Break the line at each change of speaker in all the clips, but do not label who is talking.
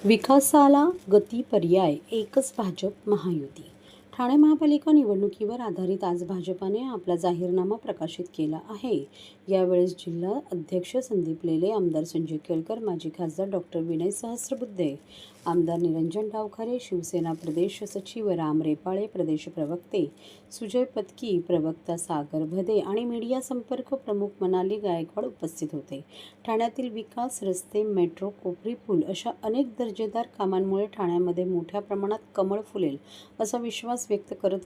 विकासाला गती पर्याय एकच भाजप महायुती. ठाणे महापालिका निवडणुकीवर आधारित आज भाजपाने आपला जाहीरनामा प्रकाशित केला आहे. यावेळेस जिल्हा अध्यक्ष संदीप लेले, आमदार संजय केळकर, माजी खासदार डॉक्टर विनय सहस्रबुद्धे, आमदार निरंजन डावखरे, शिवसेना प्रदेश सचिव राम रेपाळे, प्रदेश प्रवक्ते सुजय पत्की, प्रवक्ता सागर भदे आणि मीडिया संपर्क प्रमुख मनाली गायकवाड उपस्थित होते. ठाण्यातील विकास, रस्ते, मेट्रो, कोपरी पूल अशा अनेक दर्जेदार कामांमुळे ठाण्यामध्ये मोठ्या प्रमाणात कमळ फुलेल असा विश्वास व्यक्त करत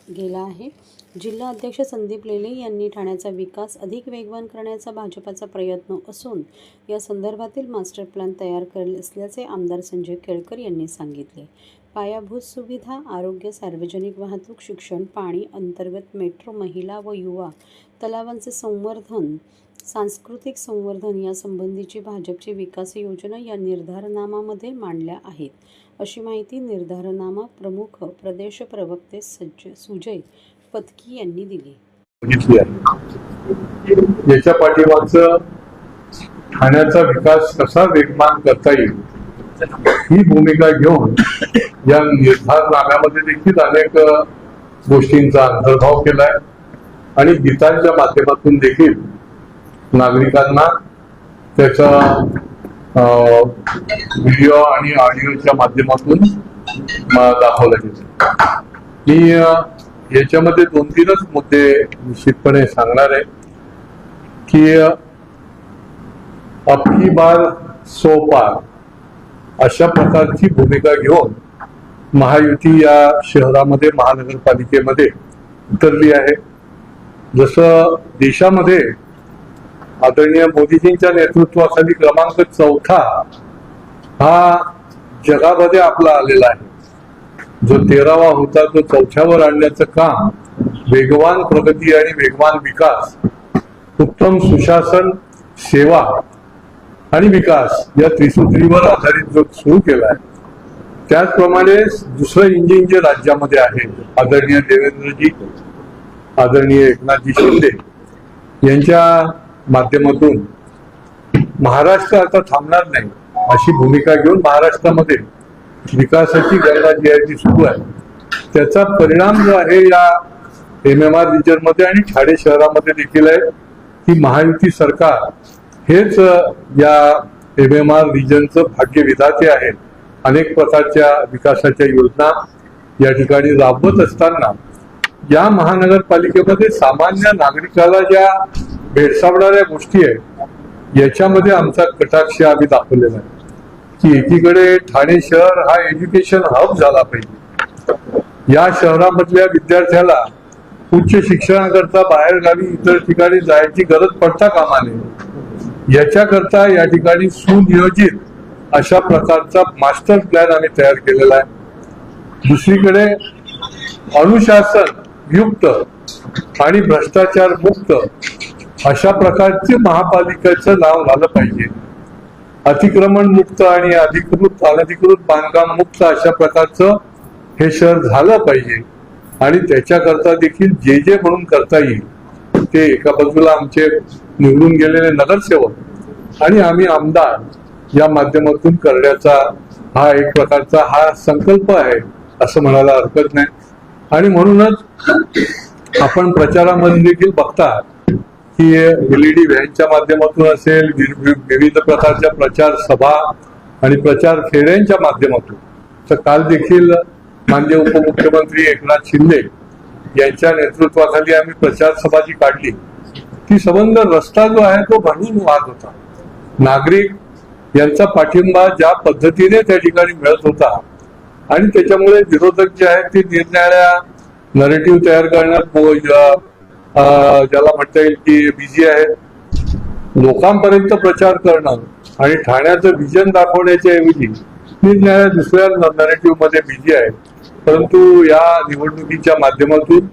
गेला आहे. जिल्हा अध्यक्ष संदीप लेले यांनी ठाण्याचा विकास अधिक वेगवान करण्याचा भाजपाचा प्रयत्न असून या संदर्भातील मास्टर प्लॅन तयार करत असल्याचे आमदार संजय केळकर यांनी सांगितले. पायाभूत सुविधा, आरोग्य, सार्वजनिक वाहतूक, शिक्षण, पाणी, अंतर्गत मेट्रो, महिला व युवा तलावांचे संवर्धन, सांस्कृतिक संवर्धन यासंबंधीची भाजपची विकास योजना या निर्धारनामामध्ये मांडल्या आहेत, अशी माहिती निर्धारनामा प्रमुख प्रदेश प्रवक्ते सुजय पत्की यांनी दिली.
याच्या पाठीमागचं ठाण्याचा विकास कसा वेगवान करता येईल ही भूमिका घेऊन या निर्धारनाम्यामध्ये देखील अनेक गोष्टींचा अंतर्भाव केलाय आणि गीतांच्या माध्यमातून देखील नागरिकांना त्याचा व्हिडिओ आणि ऑडिओच्या माध्यमातून दाखवलं गेलं. मी याच्यामध्ये 2-3च मुद्दे निश्चितपणे सांगणार आहे की अबकी बार सो पार अशा प्रकारची भूमिका घेऊन महायुती या शहरामध्ये, महानगरपालिकेमध्ये उतरली आहे. जसं देशामध्ये आदरणीय मोदीजींच्या नेतृत्वाखाली क्रमांक 4 हा जगामध्ये आपला आलेला आहे. जो 13वा होता तो 4थ्यावर आणण्याचं काम, वेगवान प्रगती आणि वेगवान विकास, उत्तम सुशासन, सेवा आणि विकास या त्रिसूत्रीवर आधारित जो सुरू केला आहे, त्याचप्रमाणे दुसरं इंजिन जे राज्यामध्ये आहे, आदरणीय देवेंद्रजी, आदरणीय एकनाथजी शिंदे यांच्या माध्यमातून महाराष्ट्र आता थांबणार नाही अशी भूमिका घेऊन महाराष्ट्रामध्ये विकासाची गंगा जी आहे ती सुरू आहे. त्याचा परिणाम जो आहे या MMR रिजन मध्ये आणि ठाणे शहरामध्ये देखील आहे की महायुती सरकार हेच या MMR रिजनचं भाग्य विधाते आहे. अनेक प्रकारच्या विकासाच्या योजना या ठिकाणी राबवत असताना या महानगरपालिकेमध्ये सामान्य नागरिकाला ज्या भेडसावणाऱ्या गोष्टी आहेत याच्यामध्ये आमचा कटाक्ष आम्ही दाखवलेला आहे की एकीकडे ठाणे शहर हा एज्युकेशन हब झाला पाहिजे. या शहरामधल्या विद्यार्थ्याला उच्च शिक्षणाकरता बाहेर गावी इतर ठिकाणी जायची गरज पडता कामा नये, याच्याकरता या ठिकाणी सुनियोजित अशा प्रकारचा मास्टर प्लॅन आम्ही तयार केलेला आहे. दुसरीकडे अनुशासन युक्त आणि भ्रष्टाचार मुक्त अशा प्रकारचे महापालिकेचं नाव झालं पाहिजे. अतिक्रमण मुक्त आणि अनधिकृत बांधकाम मुक्त अशा प्रकारचं हे शहर झालं पाहिजे आणि त्याच्याकरता देखील जे म्हणून करता येईल ते एका बाजूला आमचे निवडून गेलेले नगरसेवक आणि आम्ही आमदार या माध्यमातून करण्याचा हा एक प्रकारचा हा संकल्प आहे असं म्हणायला हरकत नाही. आणि म्हणूनच आपण प्रचारामध्ये देखील बघता की LED व्हॅनच्या माध्यमातून असेल, विविध प्रकारच्या प्रचार सभा आणि प्रचार फेऱ्यांच्या माध्यमातून, तर काल देखील माननीय उपमुख्यमंत्री एकनाथ शिंदे यांच्या नेतृत्वाखाली आम्ही प्रचार सभा जी काढली ती संबंध रस्ता जो आहे तो भरून वाहत होता. नागरिक यांचा पाठिंबा ज्या पद्धतीने त्या ठिकाणी मिळत होता आणि त्याच्यामुळे विरोधक जे आहेत ते निरनिराळ्या नरेटिव्ह तयार करण्यात ज्याला म्हणता येईल की बिझी आहेत. लोकांपर्यंत प्रचार करणं आणि ठाण्याचं विजन दाखवण्याच्या ऐवजी निरनिराळ्या दुसऱ्या नरेटिव्ह मध्ये बिझी आहेत. परंतु या निवडणुकीच्या माध्यमातून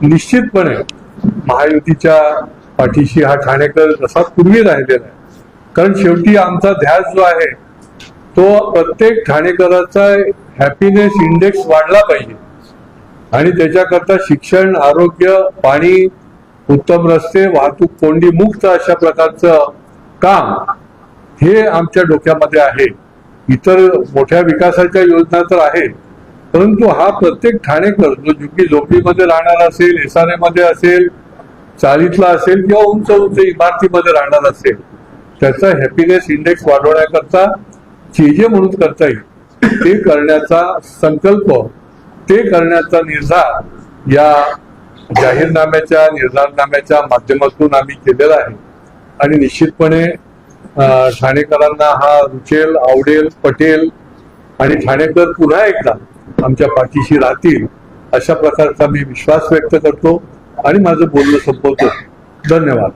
निश्चितपणे महायुतीच्या पाठीशी हा ठाणेकर जसा पूर्वी राहिलेला आहे. कारण शेवटी आमचा ध्यास जो आहे तो प्रत्येक ठाणेकराचा हॅपीनेस इंडेक्स वाढला पाहिजे आणि त्याच्याकरता शिक्षण, आरोग्य, पाणी, उत्तम रस्ते, वाहतूक कोंडी मुक्त अशा प्रकारचं काम हे आमच्या डोक्यामध्ये आहे. इतर मोठ्या विकासाच्या योजना तर आहेत, परंतु हा प्रत्येक ठाणेकर जो झुकी झोपडीमध्ये राहणार असेल, एसआरए मध्ये असेल, चाळीतला असेल किंवा उंच उंच इमारतीमध्ये राहणार असेल, त्याचा हॅपीनेस इंडेक्स वाढवण्याकरता जे म्हणून करता येईल ते करण्याचा संकल्प, ते करण्याचा निर्धार या जाहीरनाम्याच्या निर्धारनाम्याच्या माध्यमातून आम्ही केलेला आहे. आणि निश्चितपणे ठाणेकरांना हा रुचेल, आवडेल, पटेल आणि ठाणेकर पुन्हा एकदा आमच्या पाठीशी राहतील अशा प्रकारचा मी विश्वास व्यक्त करतो आणि माझं बोलणं संपवतो. धन्यवाद.